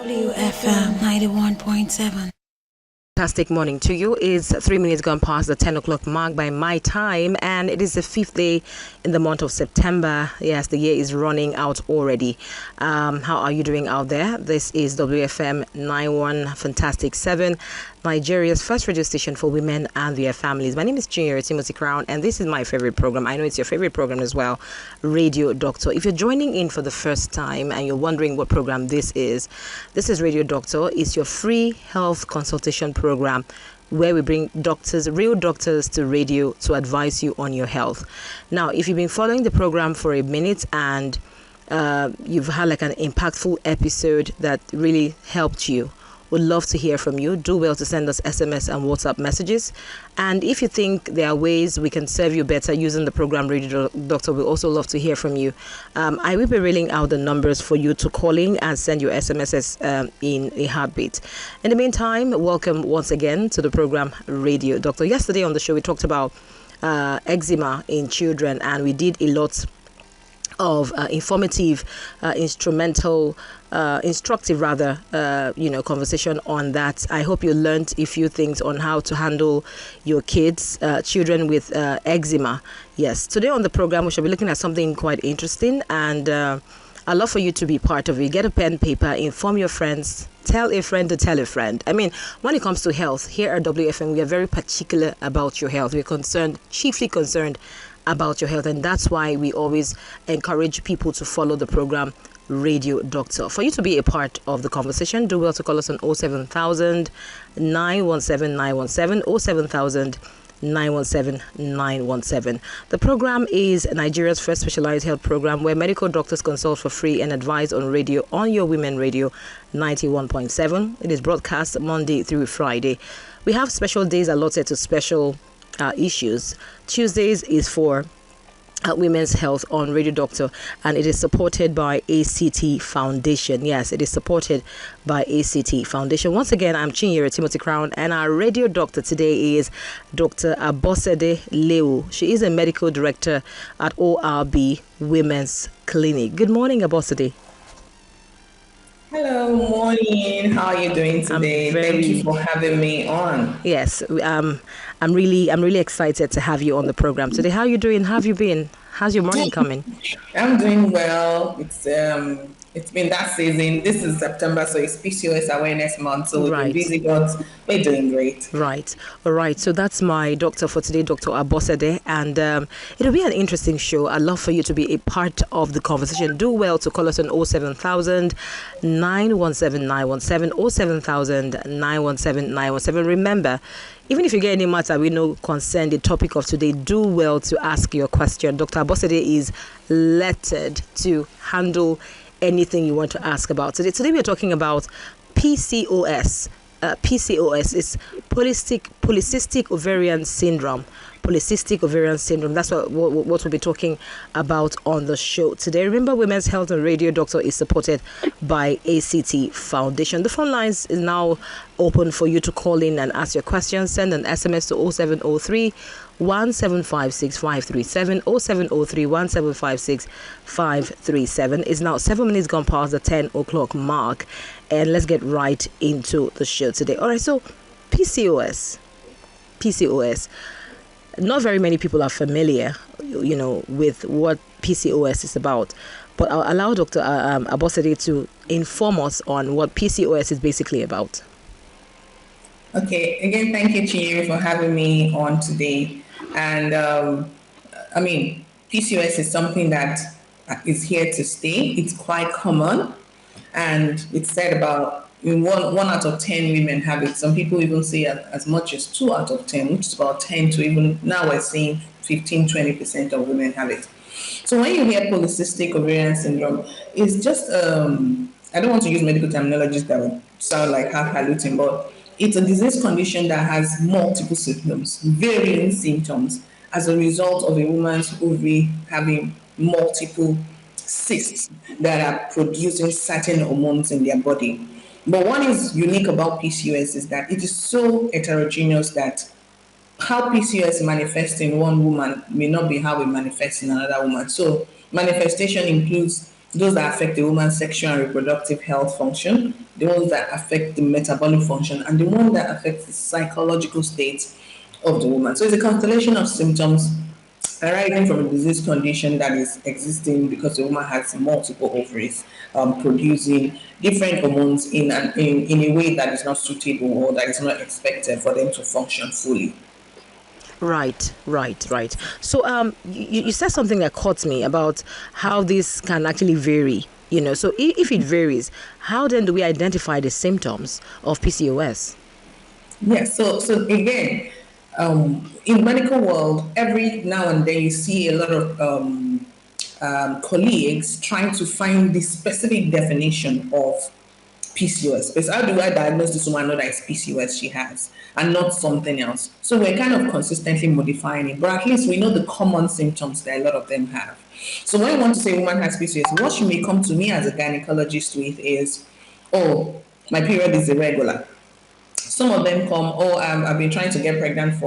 WFM 91.7. Fantastic morning to you. It's 3 minutes gone past the 10 o'clock mark by my time, and it is the 5th day in the month of September. Yes, the year is running out already. How are you doing out there? This is WFM 91 Fantastic 7, Nigeria's first radio station for women and their families. My name is Junior Timothy Crown, and this is my favorite program. I know it's your favorite program as well, Radio Doctor. If you're joining in for the first time and you're wondering what program this is Radio Doctor. It's your free health consultation program where we bring doctors, real doctors, to radio to advise you on your health. Now, if you've been following the program for a minute and you've had like an impactful episode that really helped you, would love to hear from you. Do well to send us SMS and WhatsApp messages. And if you think there are ways we can serve you better using the program Radio Doctor, we also love to hear from you. I will be reeling out the numbers for you to call in and send your SMSs in a heartbeat. In the meantime, welcome once again to the program Radio Doctor. Yesterday on the show, we talked about eczema in children, and we did a lot of instructive conversation on that. I hope you learned a few things on how to handle your kids, children with eczema. Yes, today on the program we shall be looking at something quite interesting, and I'd love for you to be part of it. Get a pen, paper, inform your friends, tell a friend to tell a friend. I mean, when it comes to health, here at WFM, we are very particular about your health. We're chiefly concerned about your health, and that's why we always encourage people to follow the program Radio Doctor. For you to be a part of the conversation, do well to call us on 07000 917 917, 07000 917 917. The program is Nigeria's first specialized health program where medical doctors consult for free and advise on radio on your Women Radio 91.7. It is broadcast Monday through Friday. We have special days allotted to special issues. Tuesdays is for women's health on Radio Doctor, and it is supported by ACT Foundation. Yes, it is supported by ACT Foundation. Once again, I'm Chinyere Timothy Crown, and our Radio Doctor today is Dr. Abosede Lewu. She is a medical director at ORB Women's Clinic. Good morning, Abosede. Hello, morning. How are you doing today? Thank you for having me on. Yes, I'm really excited to have you on the program today. How are you doing? How have you been? How's your morning coming? I'm doing well. It's been that season. This is September, so it's PCOS Awareness Month. So we've been busy, but we're doing great. Right. All right. So that's my doctor for today, Dr. Abosede. And it'll be an interesting show. I'd love for you to be a part of the conversation. Do well to call us on 07000 917 917, 07000 917 917. Remember, even if you get any matter we know concern the topic of today, do well to ask your question. Dr. Abosede is lettered to handle anything you want to ask about. Today we're talking about PCOS. PCOS is Polycystic Ovarian Syndrome. Polycystic Ovarian Syndrome. That's what we'll be talking about on the show today. Remember, Women's Health and Radio Doctor is supported by ACT Foundation. The phone lines is now open for you to call in and ask your questions. Send an SMS to 0703 1756 537, 0703 1756 537. It's now 7 minutes gone past the 10 o'clock mark, and let's get right into the show today. All right, so PCOS. Not very many people are familiar, with what PCOS is about. But I'll allow Dr. Abosede to inform us on what PCOS is basically about. Okay. Again, thank you, Chinyere, for having me on today. And PCOS is something that is here to stay. It's quite common, and it's said about one out of 10 women have it. Some people even say as much as 2 out of 10, which is about 10 to even now we're seeing 15-20% of women have it. So when you hear polycystic ovarian syndrome, it's just I don't want to use medical terminologies that would sound like highfalutin, but it's a disease condition that has multiple symptoms, varying symptoms, as a result of a woman's ovary having multiple cysts that are producing certain hormones in their body. But what is unique about PCOS is that it is so heterogeneous that how PCOS manifests in one woman may not be how it manifests in another woman. So manifestation includes those that affect the woman's sexual and reproductive health function, the ones that affect the metabolic function, and the one that affects the psychological state of the woman. So it's a constellation of symptoms arising from a disease condition that is existing because the woman has multiple ovaries producing different hormones in a way that is not suitable or that is not expected for them to function fully. Right. So you said something that caught me about how this can actually vary. So if it varies, how then do we identify the symptoms of PCOS? Yes. So again, in medical world, every now and then you see a lot of colleagues trying to find the specific definition of PCOS. Because how do I diagnose this woman know that it's PCOS she has and not something else? So we're kind of consistently modifying it, but at least we know the common symptoms that a lot of them have. So when I want to say a woman has PCOS, what she may come to me as a gynecologist with is, oh, my period is irregular. Some of them come, oh, I've been trying to get pregnant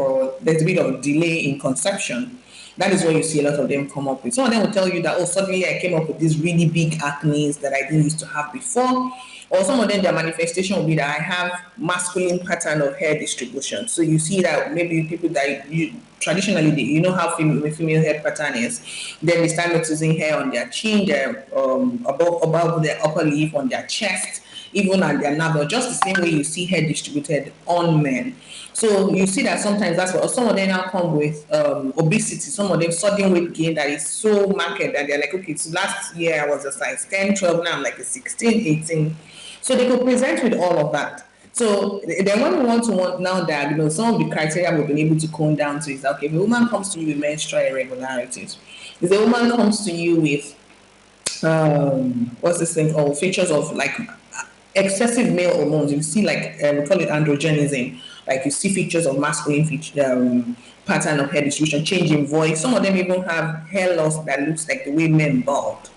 there's a bit of delay in conception. That is what you see a lot of them come up with. Some of them will tell you that, oh, suddenly I came up with these really big acne that I didn't used to have before. Or some of them, their manifestation will be that I have masculine pattern of hair distribution. So you see that maybe people that traditionally, you know how female hair pattern is. Then they start noticing hair on their chin, above their upper lip, on their chest, even at their navel, just the same way you see hair distributed on men. So you see that sometimes that's what some of them now come with obesity, some of them sudden weight gain that is so marked that they're like, okay, so last year I was a size 10, 12, now I'm like a 16, 18. So they could present with all of that. So then when we want to now diagnose, some of the criteria we've been able to cone down to is that, okay, if a woman comes to you with menstrual irregularities, if a woman comes to you with what's this thing called, features of like excessive male hormones, you see like we call it androgenism, like you see features of masculine pattern of hair distribution, change in voice. Some of them even have hair loss that looks like the way men bald.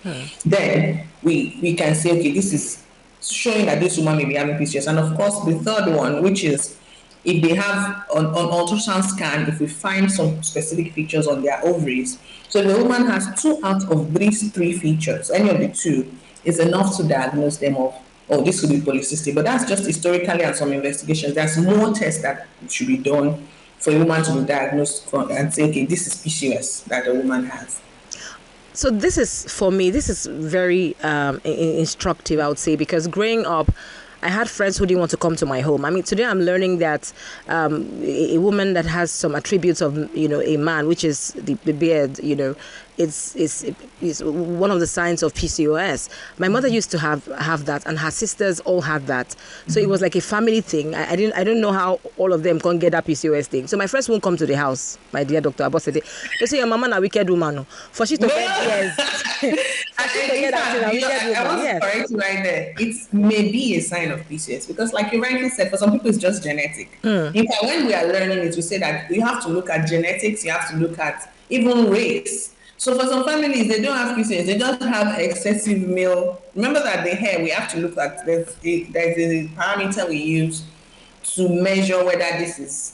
Then we can say, okay, this is showing that this woman may be having PCOS. And of course, the third one, which is if they have on ultrasound scan, if we find some specific features on their ovaries. So if the woman has 2 out of these 3 features, any of the 2 is enough to diagnose them of, oh, this could be polycystic. But that's just historically and some investigations. There's more tests that should be done for a woman to be diagnosed and say, okay, this is PCOS that the woman has. So this is very instructive, I would say, because growing up, I had friends who didn't want to come to my home. I mean, today I'm learning that a woman that has some attributes of, a man, which is the beard, it's one of the signs of PCOS. My mother used to have that, and her sisters all had that. So it was like a family thing. I don't know how all of them can't get that PCOS thing. So my friends won't come to the house. My dear Dr. Abbas said, they say your mama na wicked woman. For she to get yes. I want to correct you right there. It may be a sign of PCOS because, like you rightly said, for some people it's just genetic. In fact, when we are learning it, we say that you have to look at genetics, you have to look at even race. So for some families, they don't have PCOS, they just have excessive male. Remember that the hair, we have to look at, there's a parameter we use to measure whether this is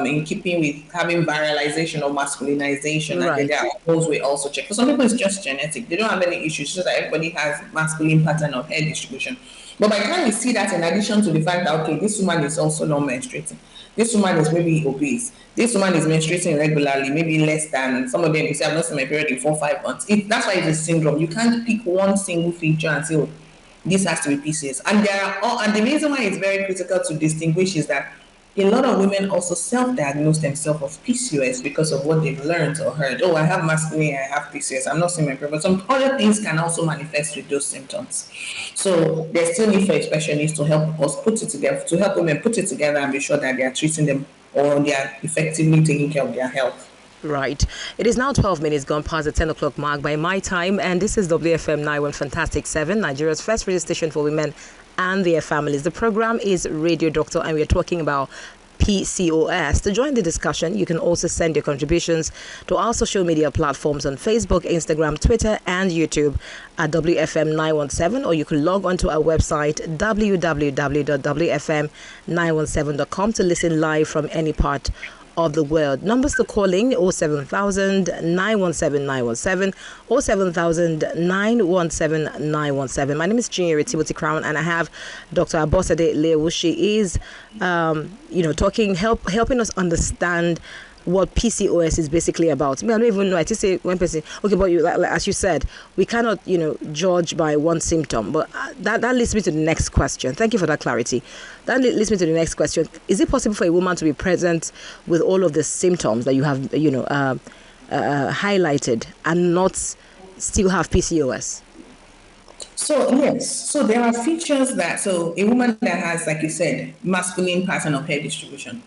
in keeping with having viralization or masculinization. Right. And there are those we also check. For some people, it's just genetic. They don't have any issues, just that everybody has masculine pattern of hair distribution. But by the time we see that, in addition to the fact that, okay, this woman is also not menstruating, this woman is maybe obese, this woman is menstruating regularly, maybe less than, some of them, you say, I've not seen my period in 4-5 months. That's why it's a syndrome. You can't pick one single feature and say, oh, this has to be PCOS. And the reason why it's very critical to distinguish is that a lot of women also self-diagnose themselves of PCOS because of what they've learned or heard. Oh, I have masculine, I have PCOS. I'm not seeing my period. But some other things can also manifest with those symptoms. So there's still need for a specialist to help us put it together, to help women put it together and be sure that they are treating them or they are effectively taking care of their health. Right. It is now 12 minutes gone past the 10 o'clock mark by my time, and this is WFM 91 Fantastic 7, Nigeria's first radio station for women and their families. The program is Radio Doctor, and we are talking about PCOS. To join the discussion, you can also send your contributions to our social media platforms on Facebook, Instagram, Twitter, and YouTube at WFM 917, or you can log on to our website www.wfm917.com to listen live from any part of the world. Numbers to calling: 07000 917 917, 07000 917 917. My name is Chinyere Timothy Crown, and I have Dr. Abosede Lewu. She is, helping us understand what PCOS is basically about. I don't even know. I just say one person. Okay, but as you said, we cannot, judge by one symptom. But that leads me to the next question. Thank you for that clarity. That leads me to the next question. Is it possible for a woman to be present with all of the symptoms that you have, highlighted and not still have PCOS? So yes, so there are features so a woman that has, like you said, masculine pattern of hair distribution,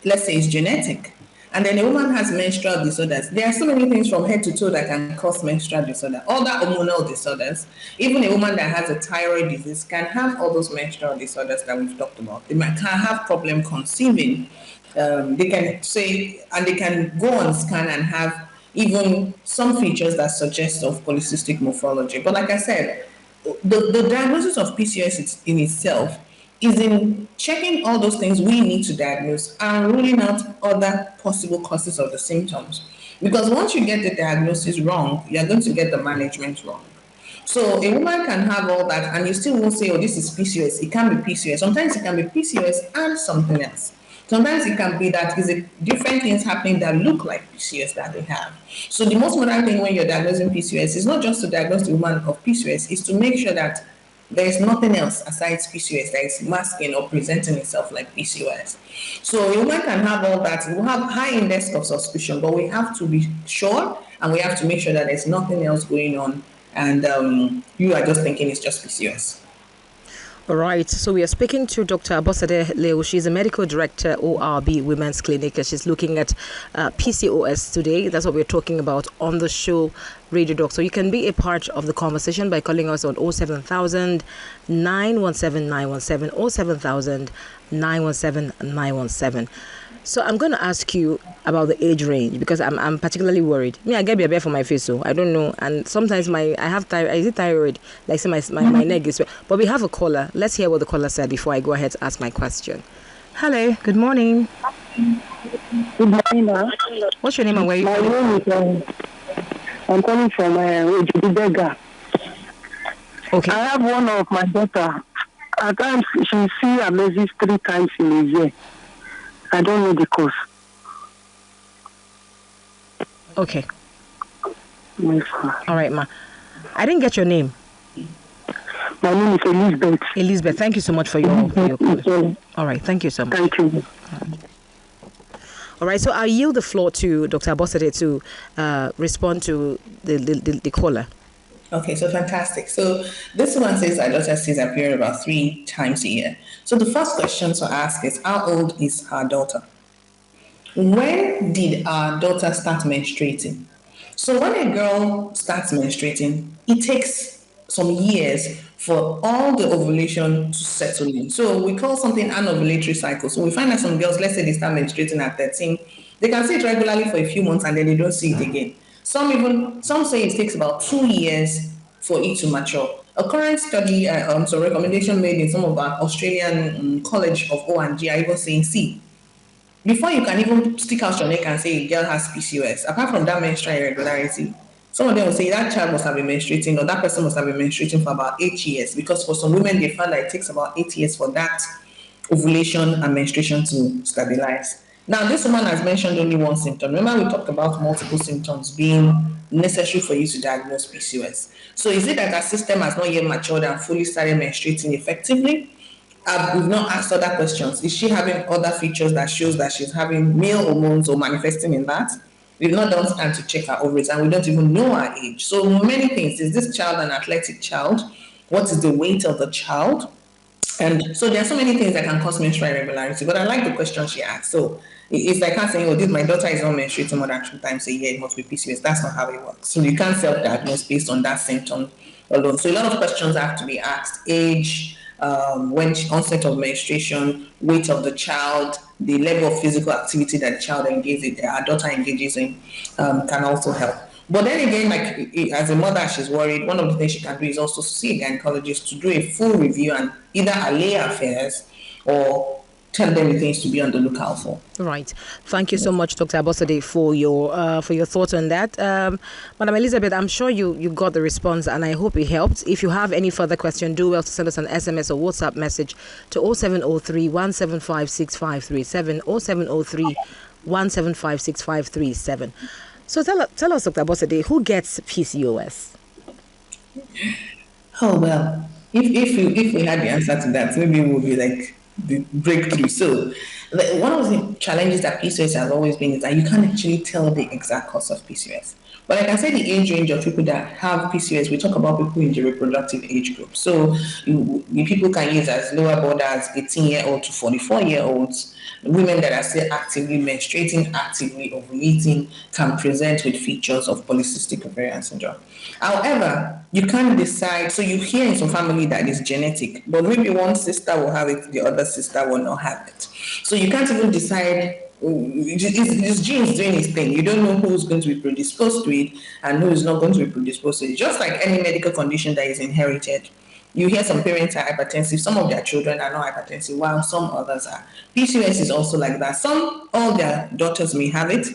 let's say it's genetic, and then a woman has menstrual disorders. There are so many things from head to toe that can cause menstrual disorder, all the hormonal disorders. Even a woman that has a thyroid disease can have all those menstrual disorders that we've talked about. They can have problem conceiving. They can go on scan and have even some features that suggest of polycystic morphology. But like I said, the diagnosis of PCOS in itself is in checking all those things we need to diagnose and ruling out other possible causes of the symptoms. Because once you get the diagnosis wrong, you're going to get the management wrong. So a woman can have all that and you still won't say, oh, this is PCOS. It can be PCOS. Sometimes it can be PCOS and something else. Sometimes it can be that is different things happening that look like PCOS that they have. So the most modern thing when you're diagnosing PCOS is not just to diagnose the woman of PCOS, is to make sure that there is nothing else aside PCOS that is masking or presenting itself like PCOS. So a woman can have all that. We have high index of suspicion, but we have to be sure and we have to make sure that there's nothing else going on and you are just thinking it's just PCOS. All right, so we are speaking to Dr. Abosede Lewu. She's a medical director, ORB Women's Clinic, and she's looking at PCOS today. That's what we're talking about on the show, RadioDoctor. You can be a part of the conversation by calling us on 07000 917 917, 07000 917 917. So I'm going to ask you about the age range because I'm particularly worried. I get a bear for my face, so I don't know. And sometimes I have thyroid, like say my neck is. But we have a caller. Let's hear what the caller said before I go ahead to ask my question. Hello, good morning. Good morning, ma. What's your name and where you from? My name is, I'm calling from Ojibega. Okay. I have one of my daughter. At times, she see a message 3 times in a year. I don't know the cause. Okay. Yes, all right, ma. I didn't get your name. My name is Elizabeth. Elizabeth, thank you so much for your call. All right, thank you so much. Thank you. All right, so I'll yield the floor to Dr. Abosede to respond to the caller. Okay, so fantastic. So this one says our daughter sees her period about 3 times a year. So the first question to ask is, how old is our daughter? When did our daughter start menstruating? So when a girl starts menstruating, it takes some years for all the ovulation to settle in. So we call something an ovulatory cycle. So we find that some girls, let's say they start menstruating at 13, they can see it regularly for a few months and then they don't see it again. Some say it takes about 2 years for it to mature. A current study, recommendation made in some of our Australian college of O&G are even saying, see, before you can even stick out your neck and say a girl has PCOS, apart from that menstrual irregularity, some of them will say that child must have been menstruating or that person must have been menstruating for about 8 years, because for some women, they found that it takes about 8 years for that ovulation and menstruation to stabilize. Now, this woman has mentioned only one symptom. Remember, we talked about multiple symptoms being necessary for you to diagnose PCOS. So is it that her system has not yet matured and fully started menstruating effectively? We've not asked other questions. Is she having other features that shows that she's having male hormones or manifesting in that? We've not done scan to check her ovaries and we don't even know her age. So many things. Is this child an athletic child? What is the weight of the child? And so there are so many things that can cause menstrual irregularity, but I like the question she asked. So it's like her saying, oh, my daughter is not menstruating more than 2 times a year, it must be PCOS. That's not how it works. So you can't self-diagnose based on that symptom alone. So a lot of questions have to be asked. Age, onset of menstruation, weight of the child, the level of physical activity that the child engages, our daughter engages in, can also help. But then again, like as a mother, she's worried. One of the things she can do is also see a gynecologist to do a full review and either allay affairs or tell them the things to be on the lookout for. Right. Thank you so much, Dr. Abosade, for your thoughts on that. Madam Elizabeth, I'm sure you got the response, and I hope it helped. If you have any further question, do well to send us an SMS or WhatsApp message to 0703 175 6537, 0703 175 6537. So tell us, Dr. Abosade, who gets PCOS? Oh well, if we had the answer to that, maybe it would be like the breakthrough. So one of the challenges that PCOS has always been is that you can't actually tell the exact cause of PCOS. But I can say the age range of people that have PCOS, we talk about people in the reproductive age group. So people can use as lower border as 18-year-old to 44-year-olds. Women that are still actively menstruating, actively ovulating, can present with features of polycystic ovarian syndrome. However, you can't decide. So you hear in some family that it's genetic, but maybe one sister will have it, the other sister will not have it. So you can't even decide. This gene is doing its thing. You don't know who's going to be predisposed to it and who is not going to be predisposed to it. Just like any medical condition that is inherited. You hear some parents are hypertensive, some of their children are not hypertensive, while some others are. PCOS is also like that. Some, all their daughters may have it.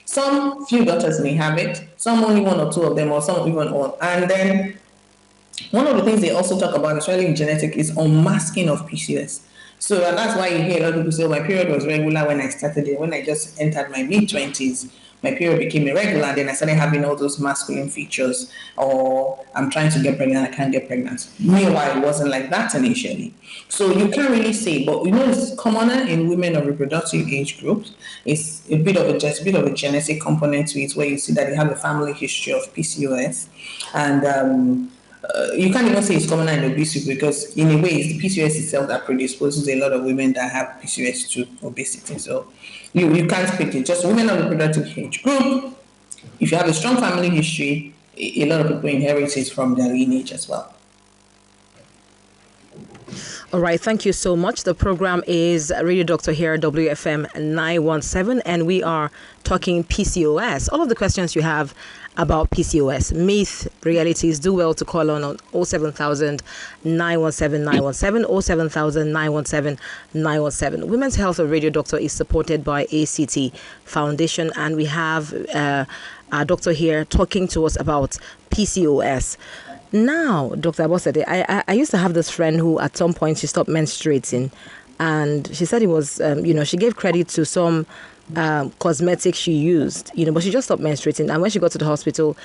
Some, few daughters may have it. Some, only one or two of them, or some even all. And then one of the things they also talk about, especially in genetic, is unmasking of PCOS. So that's why you hear a lot of people say, oh, my period was regular when I started it. When I just entered my mid-20s, my period became irregular, and then I started having all those masculine features, or I'm trying to get pregnant, I can't get pregnant. Meanwhile, it wasn't like that initially. So you can't really say, but it's commoner in women of reproductive age groups. It's a bit of a genetic component to it, where you see that they have a family history of PCOS, and you can't even say it's commoner in obesity, because in a way it's the PCOS itself that predisposes a lot of women that have PCOS to obesity. So you can't pick it. Just women of the reproductive age group. If you have a strong family history, a lot of people inherit it from their lineage as well. All right, thank you so much. The program is Radio Doctor here, WFM 917, and we are talking PCOS. All of the questions you have about PCOS, myth, realities, do well to call on 07000 917 917, 07000 917 917. Women's Health of Radio Doctor is supported by ACT Foundation, and we have our doctor here talking to us about PCOS. Now, Dr. Abosade, I used to have this friend who at some point she stopped menstruating, and she said it was, she gave credit to some cosmetics she used, but she just stopped menstruating. And when she got to the hospital,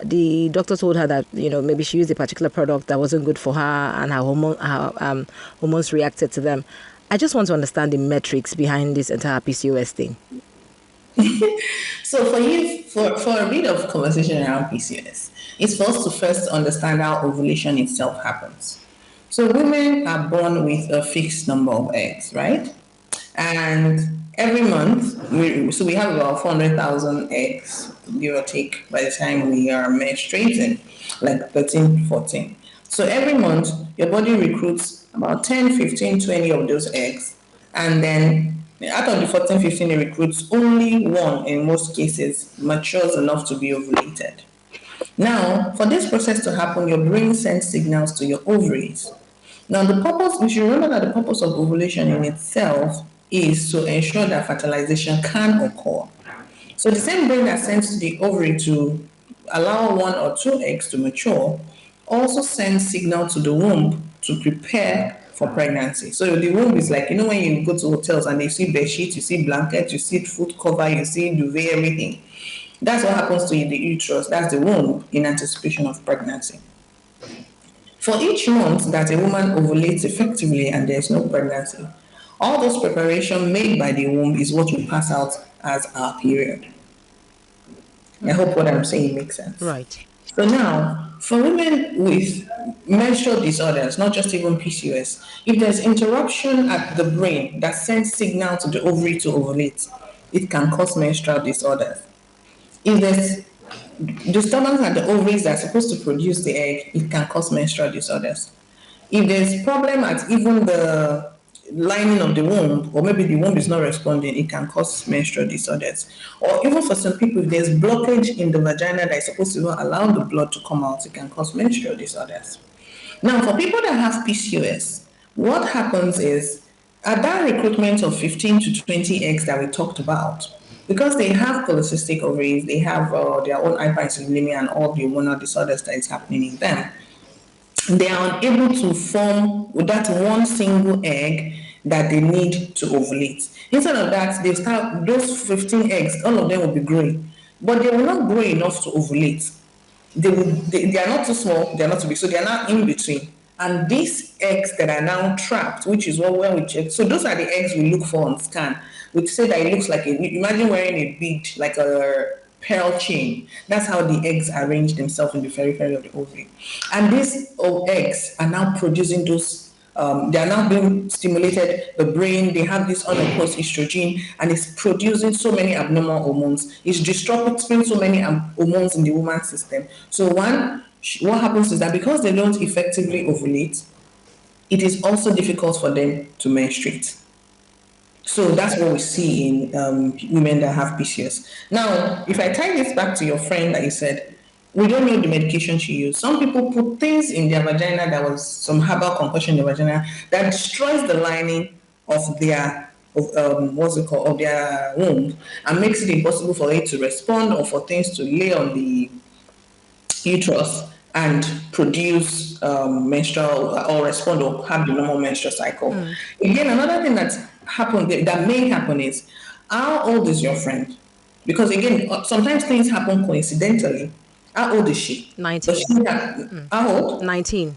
the doctor told her that, maybe she used a particular product that wasn't good for her, and her hormones reacted to them. I just want to understand the metrics behind this entire PCOS thing. So for a bit of conversation around PCOS, it's for us to first understand how ovulation itself happens. So women are born with a fixed number of eggs, right? And every month, we have about 400,000 eggs, give or take, by the time we are menstruating, like 13, 14. So every month, your body recruits about 10, 15, 20 of those eggs. And then out of the 14, 15, it recruits only one, in most cases, matures enough to be ovulated. Now, for this process to happen, your brain sends signals to your ovaries. Now, we should remember that the purpose of ovulation in itself is to ensure that fertilization can occur. So the same brain that sends to the ovary to allow one or two eggs to mature also sends signal to the womb to prepare for pregnancy. So the womb is like, when you go to hotels and you see bed sheets, you see blankets, you see food cover, you see duvet, everything. That's what happens to the uterus. That's the womb in anticipation of pregnancy. For each month that a woman ovulates effectively and there's no pregnancy, all those preparation made by the womb is what will pass out as our period. I hope what I'm saying makes sense. Right. So now, for women with menstrual disorders, not just even PCOS, if there's interruption at the brain that sends signal to the ovary to ovulate, it can cause menstrual disorders. If there's disturbance at the ovaries that are supposed to produce the egg, it can cause menstrual disorders. If there's problem at even the lining of the womb, or maybe the womb is not responding, it can cause menstrual disorders. Or even for some people, if there's blockage in the vagina that is supposed to not allow the blood to come out, it can cause menstrual disorders. Now, for people that have PCOS, what happens is At that recruitment of 15 to 20 eggs that we talked about, because they have polycystic ovaries, they have their own hyperinsulinemia and all the hormonal disorders that is happening in them, they are unable to form with that one single egg that they need to ovulate. Instead of that, they start those 15 eggs, all of them will be growing, but they will not grow enough to ovulate. They are not too small, they are not too big, so they are now in between. And these eggs that are now trapped, which is what when we check, so those are the eggs we look for on scan. We say that it looks like imagine wearing a bead, like a pearl chain. That's how the eggs arrange themselves in the periphery of the ovary. And these eggs are now producing those they are now being stimulated, the brain, they have this unopposed estrogen, and it's producing so many abnormal hormones. It's disrupting so many hormones in the woman's system. So what happens is that because they don't effectively ovulate, it is also difficult for them to menstruate. So that's what we see in women that have PCOS. Now, if I tie this back to your friend that you said, we don't know the medication she used. Some people put things in their vagina that was some herbal concoction in the vagina that destroys the lining of their of their womb and makes it impossible for it to respond or for things to lay on the uterus and produce menstrual or respond or have the normal menstrual cycle. Again, another thing that may happen is, how old is your friend? Because again, sometimes things happen coincidentally. How old is she? 19. How old? 19.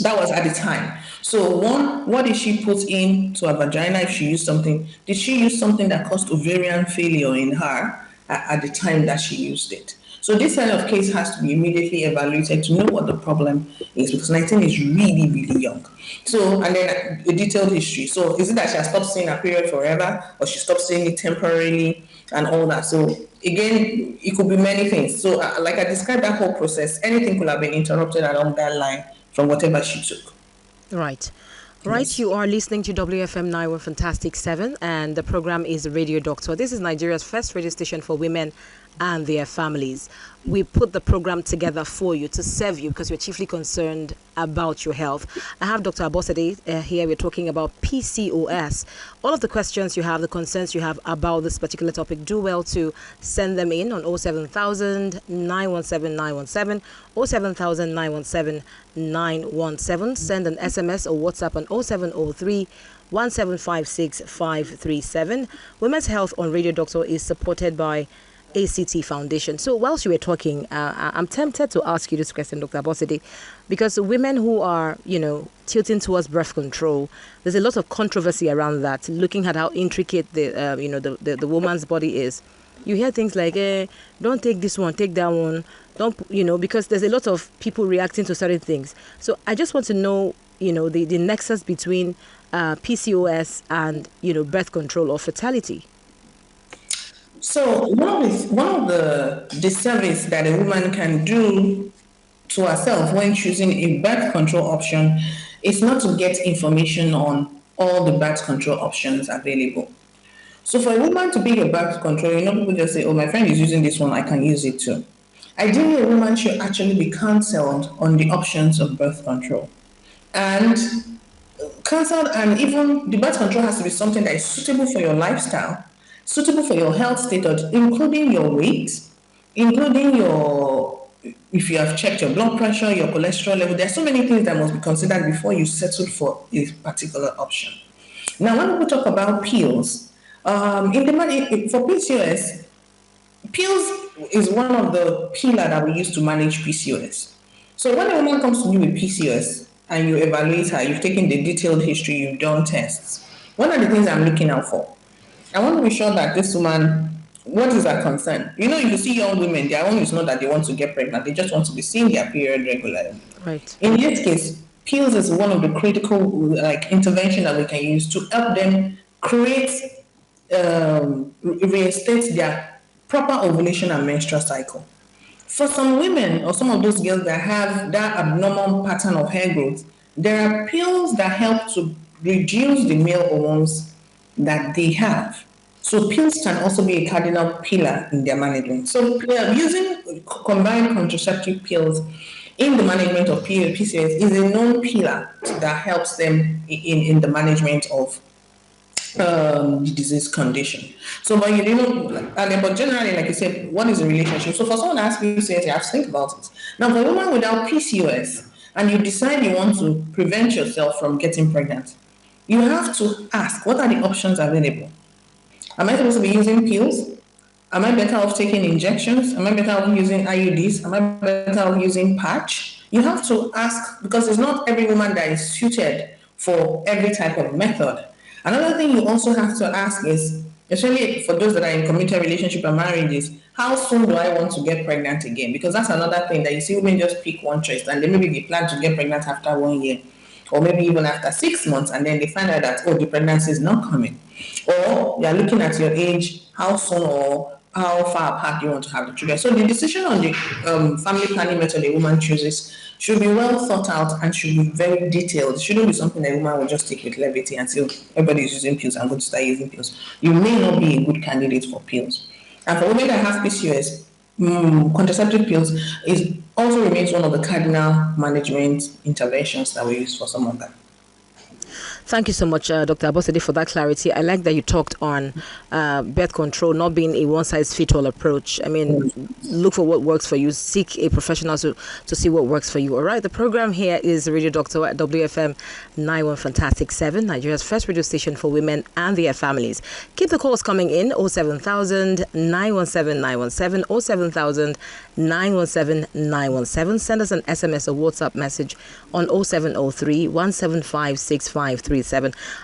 That was at the time. So what did she put into her vagina if she used something? Did she use something that caused ovarian failure in her at the time that she used it? So this kind of case has to be immediately evaluated to know what the problem is, because 19 is really, really young. So, and then a detailed history. So is it that she has stopped seeing her period forever, or she stopped seeing it temporarily and all that? So again, it could be many things. So like I described that whole process, anything could have been interrupted along that line from whatever she took. Right. Right, yes. You are listening to WFM 91 Fantastic 7, and the program is Radio Doctor. This is Nigeria's first radio station for women and their families. We put the program together for you to serve you because we're chiefly concerned about your health. I have Dr. Abosede here. We're talking about PCOS. All of the questions you have, the concerns you have about this particular topic, do well to send them in on 07000 917 917, 07000 917 917. Send an SMS or WhatsApp on 0703 1756 537. Women's Health on Radio Doctor is supported by ACT Foundation. So whilst you were talking, I'm tempted to ask you this question, Dr. Abosede, because women who are, tilting towards birth control, there's a lot of controversy around that, looking at how intricate the woman's body is. You hear things like, don't take this one, take that one, don't, because there's a lot of people reacting to certain things. So I just want to know, the nexus between PCOS and, birth control or fertility. So one of the disservice that a woman can do to herself when choosing a birth control option is not to get information on all the birth control options available. So for a woman to pick a birth control, people just say, oh, my friend is using this one, I can use it too. Ideally, a woman should actually be counseled on the options of birth control. And counseled, and even the birth control has to be something that is suitable for your lifestyle, suitable for your health status, including your weight, including if you have checked your blood pressure, your cholesterol level. There are so many things that must be considered before you settle for a particular option. Now, when we talk about pills, for PCOS, pills is one of the pillars that we use to manage PCOS. So when a woman comes to you with PCOS and you evaluate her, you've taken the detailed history, you've done tests, one of the things I'm looking out for, I want to be sure that this woman, what is her concern? You see young women, their own is not that they want to get pregnant, they just want to be seeing their period regularly. Right. In this case, pills is one of the critical intervention that we can use to help them reinstate their proper ovulation and menstrual cycle. For some women or some of those girls that have that abnormal pattern of hair growth, there are pills that help to reduce the male hormones that they have. So pills can also be a cardinal pillar in their management. So using combined contraceptive pills in the management of PCOS is a known pillar that helps them in the management of the disease condition. So, but you know, but generally, like you said, what is a relationship? So, for someone to ask PCOS, you have to think about it. Now, for a woman without PCOS, and you decide you want to prevent yourself from getting pregnant, you have to ask, what are the options available? Am I supposed to be using pills? Am I better off taking injections? Am I better off using IUDs? Am I better off using patch? You have to ask because it's not every woman that is suited for every type of method. Another thing you also have to ask is, especially for those that are in committed relationship and marriages, how soon do I want to get pregnant again? Because that's another thing that you see women just pick one choice and then maybe they plan to get pregnant after 1 year or maybe even after 6 months, and then they find out that, oh, the pregnancy is not coming. Or you're looking at your age, how soon or how far apart you want to have the children. So the decision on the family planning method a woman chooses should be well thought out and should be very detailed. It shouldn't be something that a woman will just take with levity and say, oh, everybody is using pills, I'm going to start using pills. You may not be a good candidate for pills. And for women that have PCOS, contraceptive pills is also remains one of the cardinal management interventions that we use for some of them. Thank you so much, Dr. Abosede, for that clarity. I like that you talked on birth control not being a one-size-fits-all approach. I mean, look for what works for you. Seek a professional to see what works for you. All right, the program here is Radio Doctor at WFM 91 Fantastic 7, Nigeria's first radio station for women and their families. Keep the calls coming in, 07000 917 917, 07000 917 917. Send us an SMS or WhatsApp message on 0703 175 6537.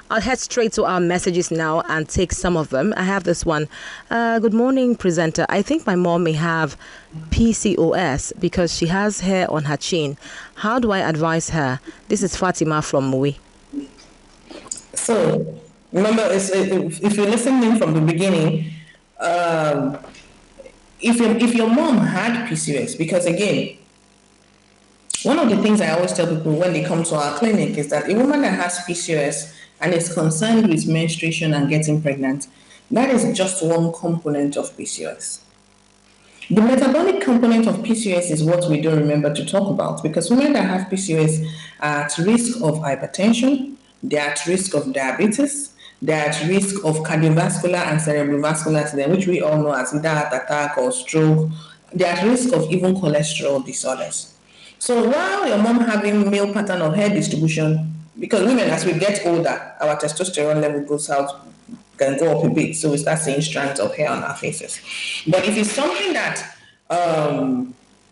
I'll head straight to our messages now and take some of them. I have this one. Good morning, presenter. I think my mom may have PCOS because she has hair on her chin. How do I advise her? This is Fatima from Mui. So, remember, if you're listening from the beginning, if your mom had PCOS, because again, one of the things I always tell people when they come to our clinic is that a woman that has PCOS and is concerned with menstruation and getting pregnant, that is just one component of PCOS. The metabolic component of PCOS is what we don't remember to talk about, because women that have PCOS are at risk of hypertension, they're at risk of diabetes, they're at risk of cardiovascular and cerebrovascular accident, which we all know as either heart attack or stroke. They're at risk of even cholesterol disorders. So while your mom having male pattern of hair distribution, because women, as we get older, our testosterone level goes out, can go up a bit, so we start seeing strands of hair on our faces. But if it's something that,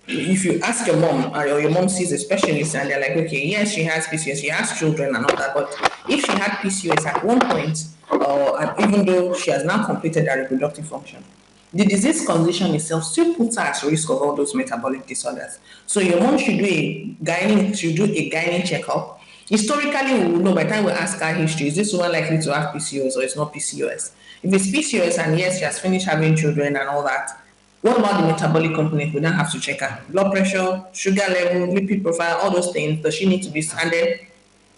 if you ask your mom, or your mom sees a specialist and they're like, okay, yes, she has PCOS, she has children and all that, but if she had PCOS at one point, even though she has now completed her reproductive function, the disease condition itself still puts her at risk of all those metabolic disorders. So your mom should do a gynae checkup. Historically, we will know by the time we ask her history, is this woman likely to have PCOS or it's not PCOS? If it's PCOS and yes, she has finished having children and all that, what about the metabolic component? We don't have to check her blood pressure, sugar level, lipid profile, all those things. Does she need to be? And then,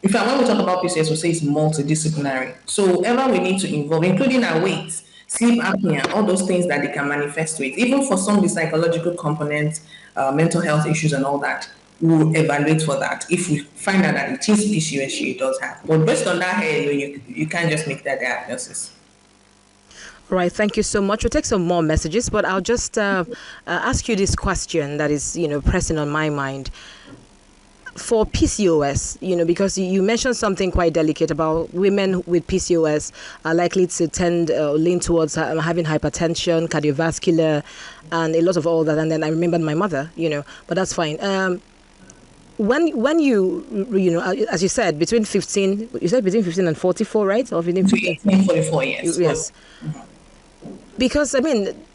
in fact, when we talk about PCOS, we say it's multidisciplinary. So whoever we need to involve, including our weight, sleep apnea, all those things that they can manifest with, even for some of the psychological components, mental health issues and all that, we'll evaluate for that if we find out that it is PCOS she does have. But based on that hair, you can't just make that diagnosis. Right, thank you so much. We'll take some more messages, but I'll just ask you this question that is, pressing on my mind. For PCOS, because you mentioned something quite delicate about women with PCOS are likely to lean towards having hypertension, cardiovascular, and a lot of all that. And then I remembered my mother, but that's fine. When you as you said, between 15 and 44, right? Or between 15 and 44, yes. Yes. Because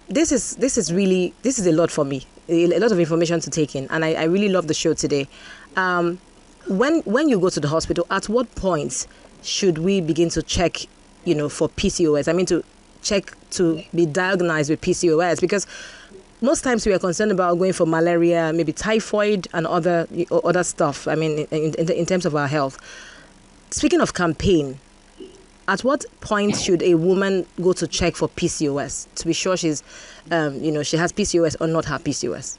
this is a lot for me, a lot of information to take in, and I really love the show today. When you go to the hospital, at what point should we begin to check, for PCOS? To check to be diagnosed with PCOS, because most times we are concerned about going for malaria, maybe typhoid and other stuff. In terms of our health. Speaking of campaign, at what point should a woman go to check for PCOS to be sure she's, she has PCOS or not have PCOS?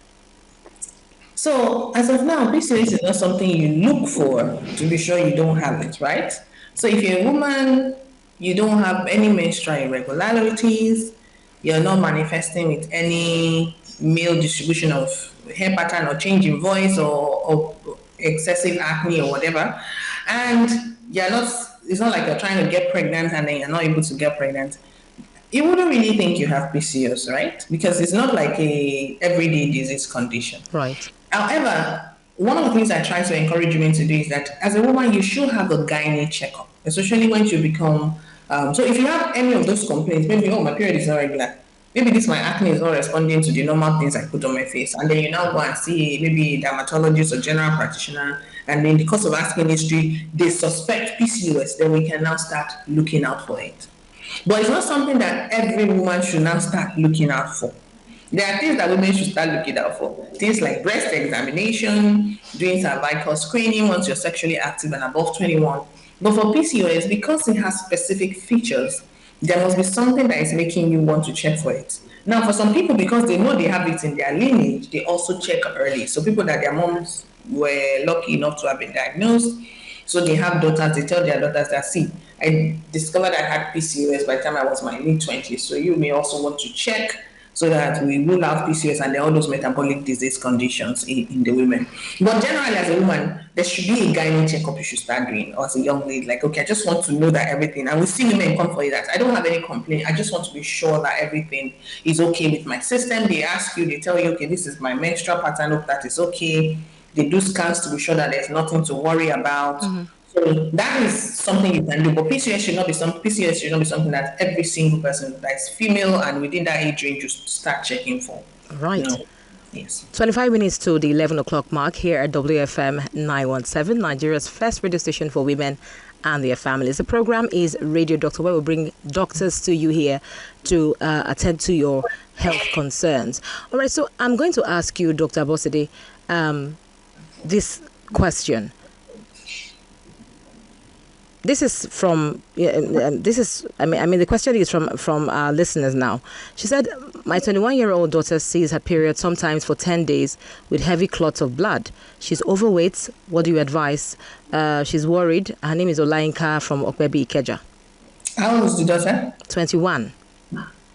So as of now, PCOS is not something you look for to be sure you don't have it, right? So if you're a woman you don't have any menstrual irregularities, you're not manifesting with any male distribution of hair pattern or change in voice or excessive acne or whatever, and you're not, it's not like you're trying to get pregnant and then you're not able to get pregnant, you wouldn't really think you have PCOS, right? Because it's not like a everyday disease condition. Right. However, one of the things I try to encourage women to do is that as a woman, you should have a gynae checkup, especially when you become. So if you have any of those complaints, maybe, oh, my period is not regular, maybe this my acne is not responding to the normal things I put on my face, and then you now go and see maybe a dermatologist or general practitioner, and then because of asking history, they suspect PCOS, then we can now start looking out for it. But it's not something that every woman should now start looking out for. There are things that women should start looking out for. Things like breast examination, doing cervical screening once you're sexually active and above 21. But for PCOS, because it has specific features, there must be something that is making you want to check for it. Now, for some people, because they know they have it in their lineage, they also check early. So people that their moms were lucky enough to have been diagnosed, so they have daughters, they tell their daughters that, see, I discovered I had PCOS by the time I was my mid-20s. So you may also want to check so that we rule out PCOS and all those metabolic disease conditions in the women. But generally, as a woman, there should be a gynae checkup you should start doing, or as a young lady, like, okay, I just want to know that everything, and we see women come for that. I don't have any complaint. I just want to be sure that everything is okay with my system. They ask you, they tell you, okay, this is my menstrual pattern, hope that is okay. They do scans to be sure that there's nothing to worry about. Mm-hmm. So that is something you can do, but PCOS should not be something that every single person that is female and within that age range you start checking for. Right. You know? Yes. 25 minutes to the 11 o'clock mark here at WFM 917, Nigeria's first radio station for women and their families. The program is Radio Doctor, where we bring doctors to you here to attend to your health concerns. All right, so I'm going to ask you, Dr. Abosede, this question. This is from, the question is from our listeners now. She said, my 21-year-old daughter sees her period sometimes for 10 days with heavy clots of blood. She's overweight. What do you advise? She's worried. Her name is Olainka from Okwebi, Ikeja. How old is the daughter? 21.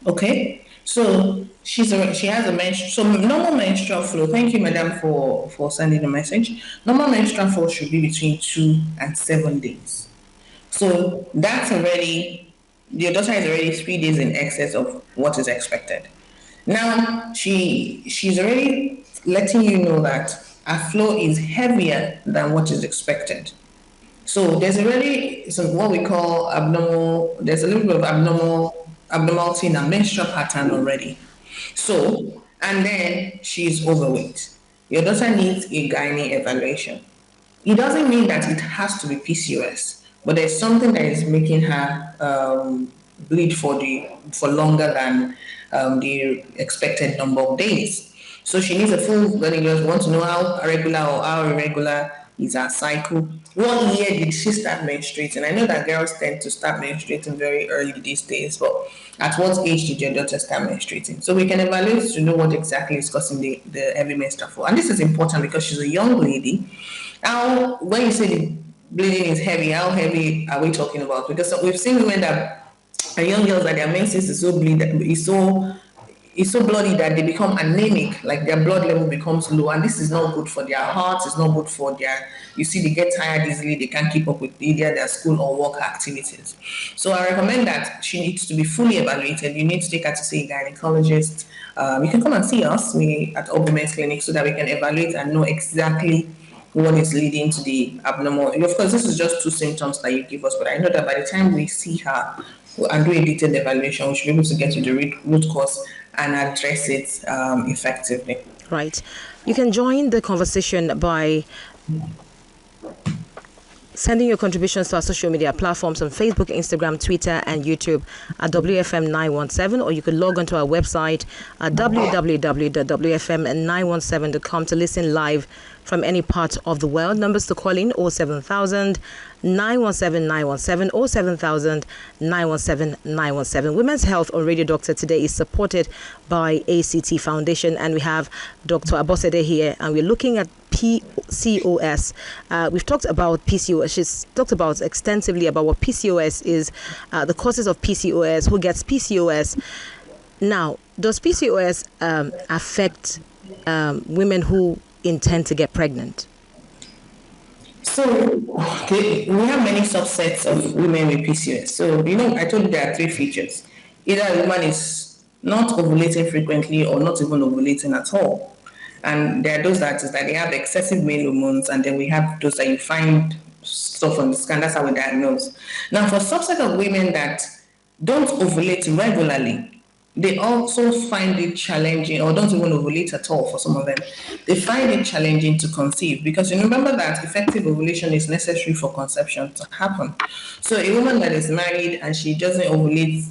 Okay. So she has a normal menstrual flow. Thank you, madam, for sending the message. Normal menstrual flow should be between 2 and 7 days. So that's already, your daughter is already 3 days in excess of what is expected. Now, she's already letting you know that her flow is heavier than what is expected. So there's already what we call there's a little bit of abnormality in her menstrual pattern already. So, and then she's overweight. Your daughter needs a gynae evaluation. It doesn't mean that it has to be PCOS. But there's something that is making her bleed for longer than the expected number of days. So she needs a full gynaecologist. Want to know how regular or how irregular is her cycle. What year did she start menstruating? I know that girls tend to start menstruating very early these days, but at what age did your daughter start menstruating? So we can evaluate to know what exactly is causing the heavy menstrual flow. And this is important because she's a young lady. Now, when you say the bleeding is heavy, how heavy are we talking about? Because we've seen women that are young girls that their menses is so bloody that they become anemic, like their blood level becomes low, and this is not good for their hearts, it's not good for their, you see, they get tired easily, they can't keep up with either their school or work activities. So I recommend that she needs to be fully evaluated. You need to take her to see a gynecologist. You can come and see us at Women's Clinic so that we can evaluate and know exactly what is leading to the abnormal. Of course, this is just 2 symptoms that you give us, but I know that by the time we see her and do a detailed evaluation, we should be able to get to the root cause and address it effectively. Right. You can join the conversation by sending your contributions to our social media platforms on Facebook, Instagram, Twitter, and YouTube at WFM917, or you could log onto our website at www.wfm917.com to listen live from any part of the world. Numbers to call in: 07000 917 917, 07000 917 917. Women's Health on Radio Doctor today is supported by ACT Foundation, and we have Dr. Abosede here, and we're looking at PCOS. We've talked about PCOS. She's talked about extensively about what PCOS is, the causes of PCOS, who gets PCOS. Now, does PCOS affect women who intend to get pregnant? So we have many subsets of women with PCOS. So, I told you there are three features. Either a woman is not ovulating frequently or not even ovulating at all. And there are those that is that they have excessive male hormones, and then we have those that you find stuff on the scan. That's how we diagnose. Now, for a subset of women that don't ovulate regularly, they also find it challenging, or don't even ovulate at all for some of them. They find it challenging to conceive, because you remember that effective ovulation is necessary for conception to happen. So a woman that is married and she doesn't ovulate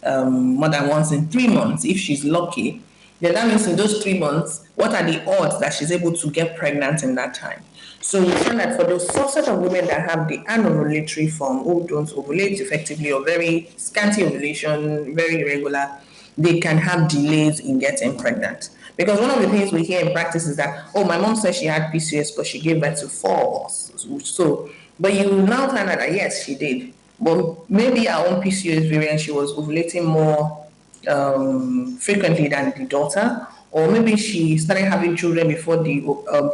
more than once in 3 months, if she's lucky, then that means in those 3 months, what are the odds that she's able to get pregnant in that time? So you find that for those subset of women that have the anovulatory form, who don't ovulate effectively or very scanty ovulation, very irregular, they can have delays in getting pregnant. Because one of the things we hear in practice is that, oh, my mom said she had PCOS, but she gave birth to 4 So, but you now find out that yes, she did. But maybe our own PCOS variant, she was ovulating more frequently than the daughter, or maybe she started having children before the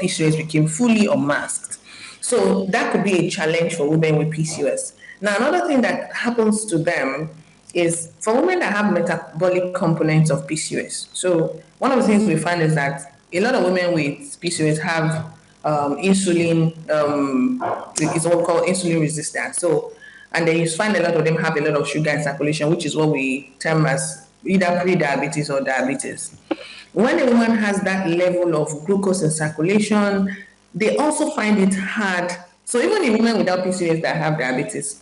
PCOS became fully unmasked. So that could be a challenge for women with PCOS. Now, another thing that happens to them is for women that have metabolic components of PCOS. So one of the things we find is that a lot of women with PCOS have insulin, it's what we call insulin resistance. So, and then you find a lot of them have a lot of sugar in circulation, which is what we term as either pre-diabetes or diabetes. When a woman has that level of glucose in circulation, they also find it hard. So even in women without PCOS that have diabetes,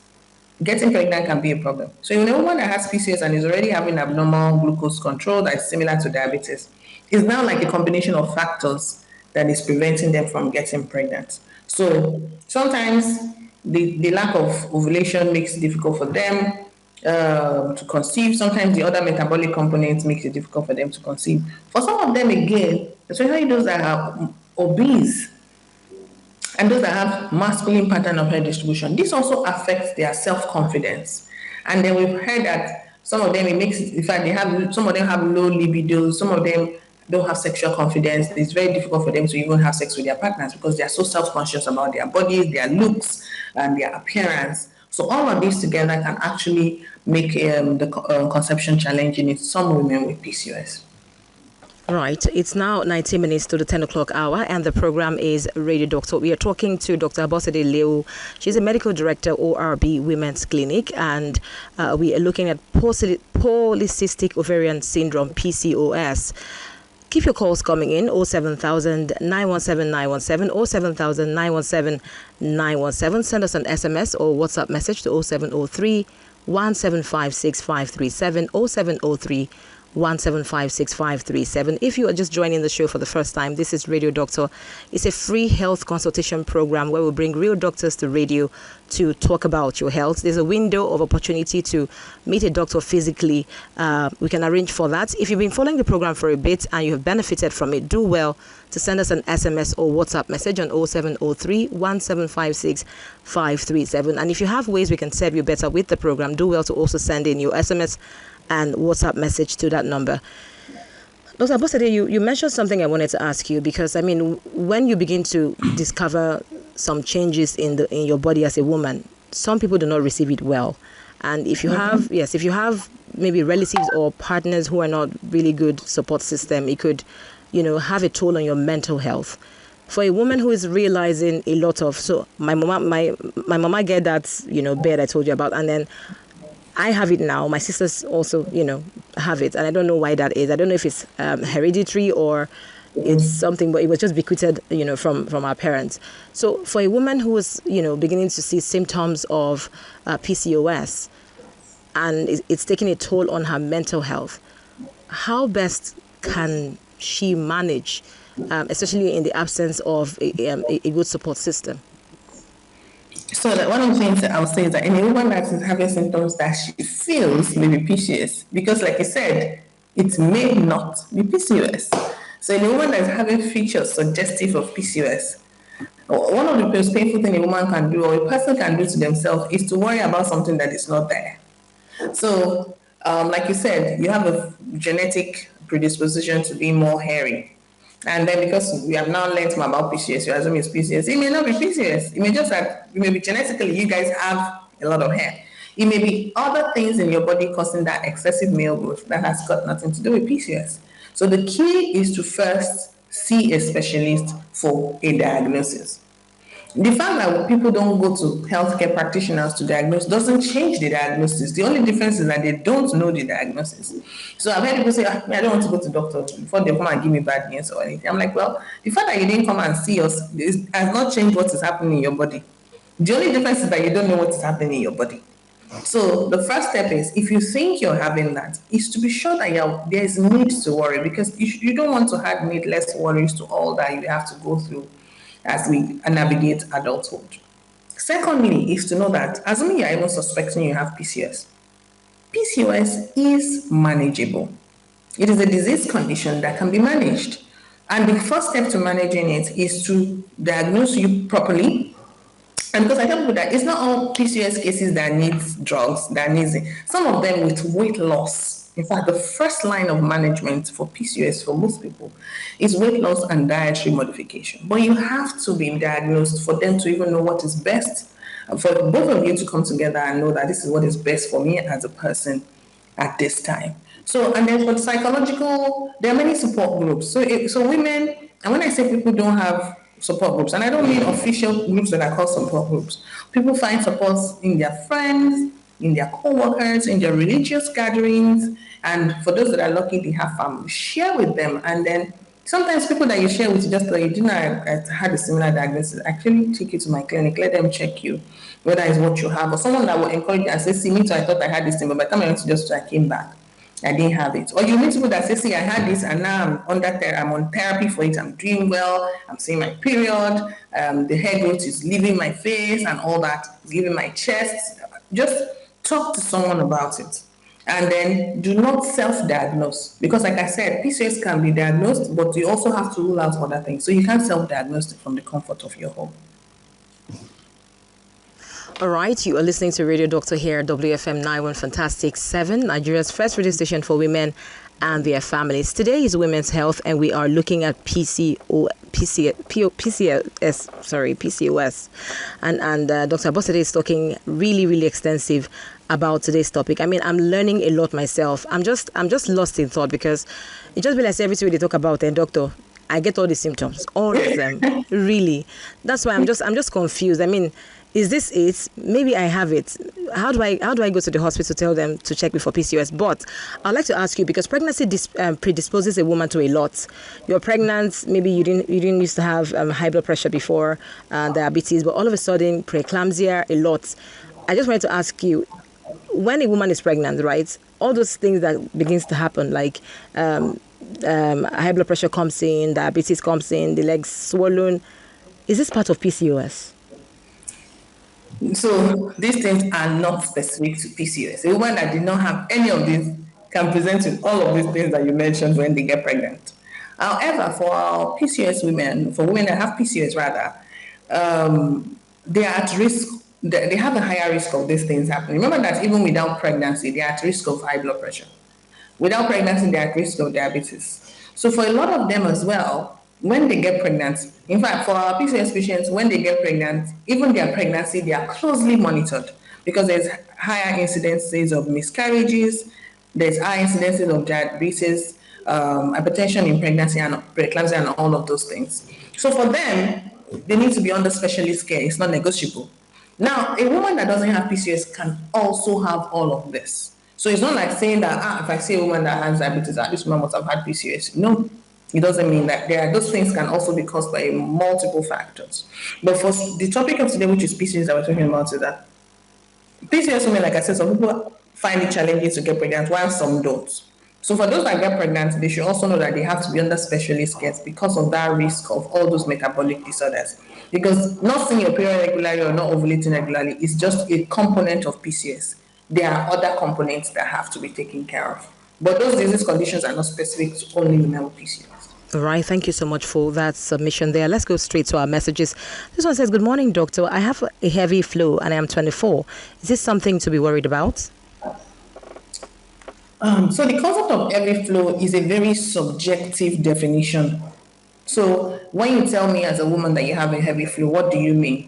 getting pregnant can be a problem. So in a woman that has PCOS and is already having abnormal glucose control that is similar to diabetes, it's now like a combination of factors that is preventing them from getting pregnant. So sometimes the lack of ovulation makes it difficult for them to conceive. Sometimes the other metabolic components makes it difficult for them to conceive. For some of them again, especially those that are obese, and those that have masculine pattern of hair distribution, this also affects their self-confidence. And then we've heard that some of them, it makes it, in fact, some of them have low libido, some of them don't have sexual confidence. It's very difficult for them to even have sex with their partners because they are so self-conscious about their bodies, their looks, and their appearance. So all of these together can actually make the conception challenging in some women with PCOS. Right. It's now 19 minutes to the 10 o'clock hour, and the program is RadioDoctor. We are talking to Dr. Abosede Leo. She's a medical director, ORB Women's Clinic, and we are looking at Polycystic Ovarian Syndrome, PCOS. Keep your calls coming in, 07000 917 917, 07000 917 917. Send us an SMS or WhatsApp message to 0703 1756 537, 0703 1756537. If you are just joining the show for the first time, this is Radio Doctor. It's a free health consultation program where we bring real doctors to radio to talk about your health. There's a window of opportunity to meet a doctor physically. We can arrange for that. If you've been following the program for a bit and you have benefited from it, do well to send us an SMS or WhatsApp message on 0703 1756 537. And if you have ways we can serve you better with the program, do well to also send in your SMS and WhatsApp message to that number. Dr. Abosede, you mentioned something I wanted to ask you, because I mean, when you begin to discover some changes in your body as a woman, some people do not receive it well. And if you have, if you have maybe relatives or partners who are not really good support system, it could, have a toll on your mental health. For a woman who is realizing a lot of, so my mama get that, bed I told you about, and then I have it now. My sisters also, have it. And I don't know why that is. I don't know if it's hereditary or it's something, but it was just bequeathed, from our parents. So for a woman who is, beginning to see symptoms of PCOS and it's taking a toll on her mental health, how best can she manage, especially in the absence of a good support system? So that one of the things that I would say is that any woman that is having symptoms that she feels may be PCOS, because like I said, it may not be PCOS. So in a woman that's having features suggestive of PCOS, one of the most painful things a woman can do or a person can do to themselves is to worry about something that is not there. So, like you said, you have a genetic predisposition to be more hairy. And then because we have now learned more about PCOS, you assume it's PCOS. It may not be PCOS. It may just that it may be genetically you guys have a lot of hair. It may be other things in your body causing that excessive male growth that has got nothing to do with PCOS. So the key is to first see a specialist for a diagnosis. The fact that people don't go to healthcare practitioners to diagnose doesn't change the diagnosis. The only difference is that they don't know the diagnosis. So I've heard people say, I don't want to go to doctor before they come and give me bad news or anything. I'm like, well, the fact that you didn't come and see us has not changed what is happening in your body. The only difference is that you don't know what is happening in your body. So the first step is, if you think you're having that, is to be sure that there is need to worry, because you don't want to add needless worries to all that you have to go through as we navigate adulthood. Secondly, is to know that, assuming you're even suspecting you have PCOS, PCOS is manageable. It is a disease condition that can be managed. And the first step to managing it is to diagnose you properly. And because I tell people that it's not all PCOS cases that need drugs, that needs it. Some of them with weight loss. In fact, the first line of management for PCOS for most people is weight loss and dietary modification. But you have to be diagnosed for them to even know what is best, for both of you to come together and know that this is what is best for me as a person at this time. So, and then for psychological, there are many support groups. So women, and when I say people don't have support groups, and I don't mean official groups that are called support groups. People find support in their friends, in their co-workers, in their religious gatherings, and for those that are lucky, they have family. Share with them, and then sometimes people that you share with just like, you know, I had a similar diagnosis. Actually, take you to my clinic, let them check you, whether it's what you have, or someone that will encourage you and say, see, me too, I thought I had this thing, but by the time I went to just I came back. I didn't have it. Or you meet people that say, see, I had this and now I'm on therapy for it. I'm doing well. I'm seeing my period. The hair growth is leaving my face and all that. It's leaving my chest. Just talk to someone about it. And then do not self-diagnose. Because like I said, PCOS can be diagnosed, but you also have to rule out other things. So you can't self-diagnose it from the comfort of your home. All right, you are listening to Radio Doctor here, WFM 91 Fantastic 7, Nigeria's first radio station for women and their families. Today is Women's Health, and we are looking at PCOS. And Dr. Abosede is talking really extensive about today's topic. I mean, I'm learning a lot myself. I'm just lost in thought, because it just realized everything they talk about, and doctor, I get all the symptoms, all of them, really. That's why I'm just confused. I mean, is this it? Maybe I have it. How do I go to the hospital to tell them to check me for PCOS? But I'd like to ask you, because pregnancy predisposes a woman to a lot. You're pregnant, maybe you didn't used to have high blood pressure before, diabetes, but all of a sudden preeclampsia, a lot. I just wanted to ask you, when a woman is pregnant, right? All those things that begins to happen, like high blood pressure comes in, diabetes comes in, the legs swollen. Is this part of PCOS? So these things are not specific to PCOS. A woman that did not have any of these can present with all of these things that you mentioned when they get pregnant. However, for our PCOS women, for women that have PCOS rather, they are at risk. They have a higher risk of these things happening. Remember that even without pregnancy, they are at risk of high blood pressure. Without pregnancy, they are at risk of diabetes. So for a lot of them as well, when they get pregnant, in fact, for our PCOS patients, when they get pregnant, even their pregnancy, they are closely monitored, because there's higher incidences of miscarriages, there's higher incidences of diabetes, hypertension in pregnancy, and preeclampsia, and all of those things. So for them, they need to be under specialist care. It's not negotiable. Now, a woman that doesn't have PCOS can also have all of this. So it's not like saying that, if I see a woman that has diabetes, this woman must have had PCOS. No. It doesn't mean that. Those things can also be caused by multiple factors. But for the topic of today, which is PCOS that we're talking about, is that PCOS women, like I said, some people find it challenging to get pregnant, while some don't. So for those that get pregnant, they should also know that they have to be under specialist care because of that risk of all those metabolic disorders. Because not seeing your period regularly or not ovulating regularly is just a component of PCOS. There are other components that have to be taken care of. But those disease conditions are not specific to only women with PCOS. All right, thank you so much for that submission there. Let's go straight to our messages. This one says, "Good morning, doctor. I have a heavy flow and I am 24. Is this something to be worried about?" So the concept of heavy flow is a very subjective definition. So when you tell me as a woman that you have a heavy flow, what do you mean?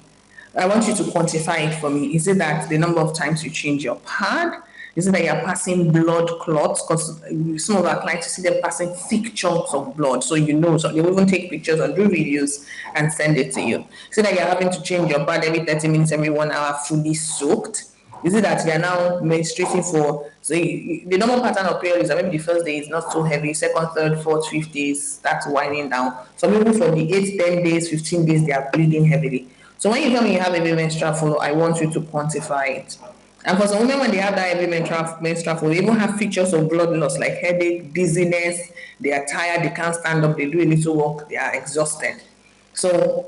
I want you to quantify it for me. Is it that the number of times you change your pad? Is it that you're passing blood clots? Because some of our clients, you see them passing thick chunks of blood. So so they will even take pictures or do videos and send it to you. Is it that you're having to change your pad every 30 minutes, every 1 hour, fully soaked? Is it that you're now menstruating the normal pattern of period is that maybe the first day is not so heavy, second, third, fourth, fifth days starts winding down. Some people for the 8, 10 days, 15 days, they are bleeding heavily. So when you tell me you have heavy menstrual flow, I want you to quantify it. And for some women, when they have that heavy menstrual flow, they even have features of blood loss like headache, dizziness, they are tired, they can't stand up, they do a little work, they are exhausted. So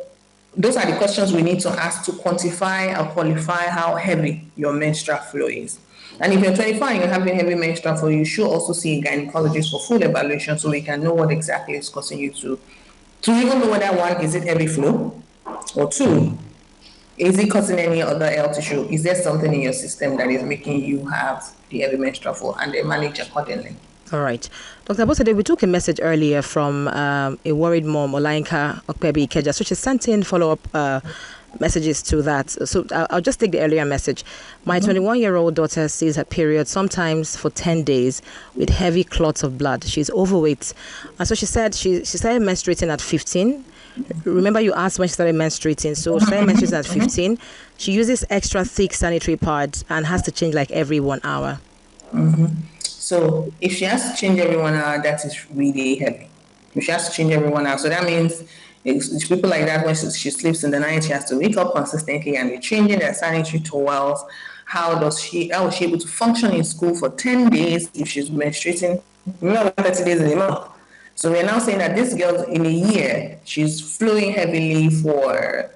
those are the questions we need to ask to quantify or qualify how heavy your menstrual flow is. And if you're 24 and you're having heavy menstrual flow, you should also see a gynecologist for full evaluation so we can know what exactly is causing you to even know whether one, is it heavy flow? Or two, is it causing any other health issue? Is there something in your system that is making you have the heavy menstrual flow, and then manage accordingly? All right. Dr. Abosede, we took a message earlier from a worried mom, Olainka Okpebi Ikeja. So she sent in follow-up messages to that. So I'll just take the earlier message. My 21-year-old daughter sees her period sometimes for 10 days with heavy clots of blood. She's overweight. And so she said she started menstruating at 15. Remember you asked when she started menstruating. So she started menstruating at 15. She uses extra thick sanitary pads and has to change like every 1 hour. So if she has to change every 1 hour, that is really heavy. If she has to change every 1 hour, so that means it's people like that, when she sleeps in the night, she has to wake up consistently and be changing their sanitary towels. How is she able to function in school for 10 days if she's menstruating? Remember, 30 days in a month. So we're now saying that this girl in a year, she's flowing heavily for,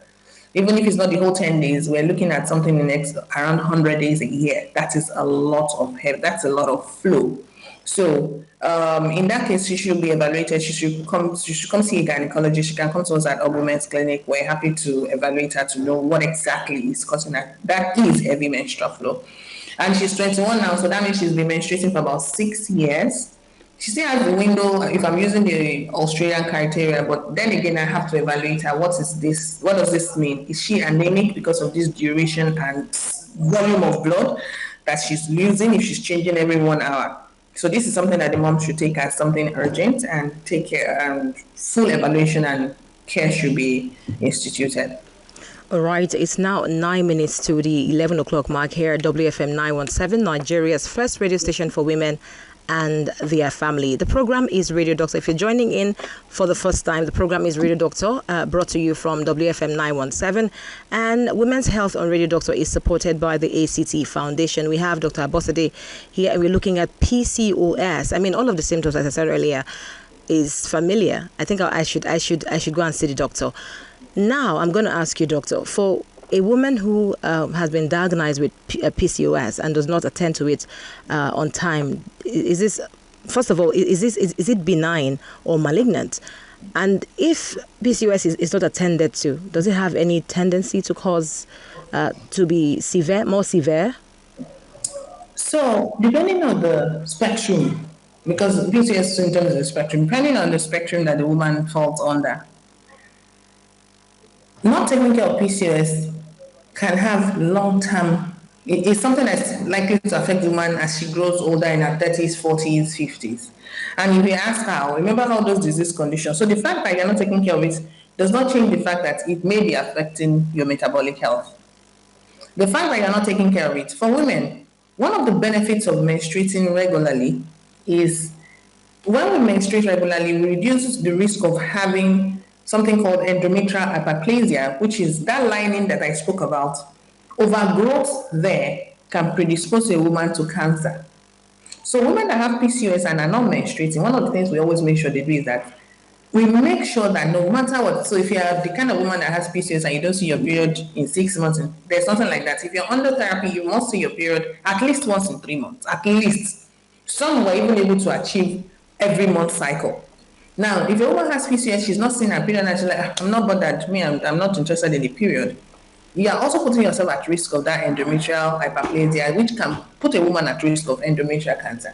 even if it's not the whole 10 days, we're looking at something in the next around 100 days a year. That is a lot of heavy, that's a lot of flow. So in that case, she should be evaluated. She should come see a gynecologist. She can come to us at Women's Clinic. We're happy to evaluate her to know what exactly is causing that. That is heavy menstrual flow. And she's 21 now, so that means she's been menstruating for about 6 years. She still has the window, if I'm using the Australian criteria, but then again, I have to evaluate her. What is this? What does this mean? Is she anemic because of this duration and volume of blood that she's losing if she's changing every 1 hour? So this is something that the mom should take as something urgent and take care, and full evaluation and care should be instituted. All right, it's now 9 minutes to the 11 o'clock mark here at WFM 917, Nigeria's first radio station for women and their family. The program is Radio Doctor. If you're joining in for the first time, the program is Radio Doctor, brought to you from WFM 917. And Women's Health on Radio Doctor is supported by the ACT Foundation. We have Dr. Abosede here, and we're looking at PCOS. I mean, all of the symptoms, as I said earlier, is familiar. I think I should go and see the doctor. Now, I'm going to ask you, doctor, for a woman who has been diagnosed with PCOS and does not attend to it on time, is this, first of all, is it benign or malignant? And if PCOS is not attended to, does it have any tendency to cause to be more severe? So, depending on the spectrum, because PCOS symptoms is a spectrum, depending on the spectrum that the woman falls under, not taking care of PCOS can have long-term, it's something that's likely to affect the woman as she grows older in her 30s, 40s, 50s. And if you ask how, remember all those disease conditions. So the fact that you're not taking care of it does not change the fact that it may be affecting your metabolic health. The fact that you're not taking care of it, for women, one of the benefits of menstruating regularly is when we menstruate regularly, we reduce the risk of having something called endometrial hyperplasia, which is that lining that I spoke about. Overgrowth there can predispose a woman to cancer. So women that have PCOS and are not menstruating, one of the things we always make sure they do is that we make sure that no matter what, so if you are the kind of woman that has PCOS and you don't see your period in 6 months, there's nothing like that. If you're under therapy, you must see your period at least once in 3 months, at least. Some were even able to achieve every month cycle. Now, if a woman has PCOS, she's not seeing her period, and she's like, I'm not bothered, I'm not interested in the period. You are also putting yourself at risk of that endometrial hyperplasia, which can put a woman at risk of endometrial cancer.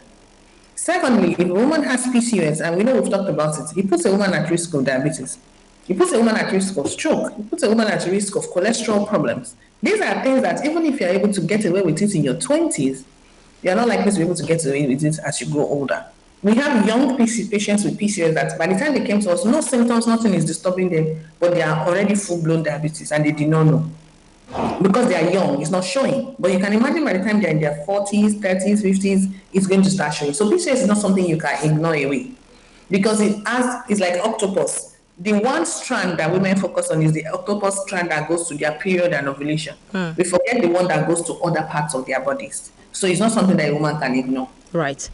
Secondly, if a woman has PCOS, and we know we've talked about it, it puts a woman at risk of diabetes. It puts a woman at risk of stroke. It puts a woman at risk of cholesterol problems. These are things that even if you're able to get away with it in your 20s, you're not likely to be able to get away with it as you grow older. We have young patients with PCOS that by the time they came to us, no symptoms, nothing is disturbing them, but they are already full-blown diabetes and they did not know. Because they are young, it's not showing. But you can imagine by the time they're in their 40s, 30s, 50s, it's going to start showing. So PCOS is not something you can ignore away. Because it's like octopus. The one strand that women focus on is the octopus strand that goes to their period and ovulation. We forget the one that goes to other parts of their bodies. So it's not something that a woman can ignore. Right.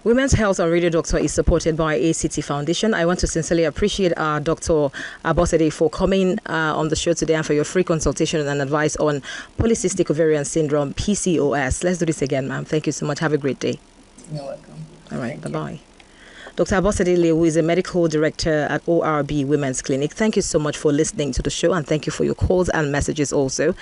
Women's Health on Radio Doctor is supported by ACT Foundation. I want to sincerely appreciate Dr. Abosede for coming on the show today and for your free consultation and advice on Polycystic Ovarian Syndrome, PCOS. Let's do this again, ma'am. Thank you so much. Have a great day. You're welcome. All right. Bye-bye. Dr. Abosede Lewu is a medical director at ORB Women's Clinic. Thank you so much for listening to the show, and thank you for your calls and messages also.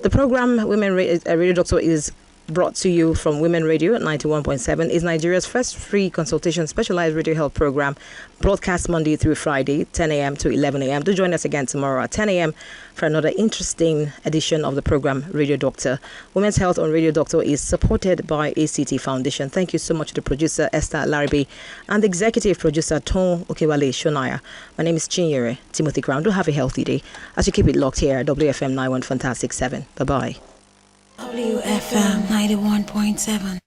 The program Radio Doctor is brought to you from Women Radio 91.7 is Nigeria's first free consultation specialized radio health program, broadcast Monday through Friday, 10 a.m. to 11 a.m. Do join us again tomorrow at 10 a.m. for another interesting edition of the program Radio Doctor. Women's Health on Radio Doctor is supported by ACT Foundation. Thank you so much to the producer Esther Laribe and the executive producer Ton Okewale Shonaya. My name is Chinyere Timothy Crown. Do have a healthy day as you keep it locked here at WFM 91 Fantastic 7. Bye-bye. WFM 91.7.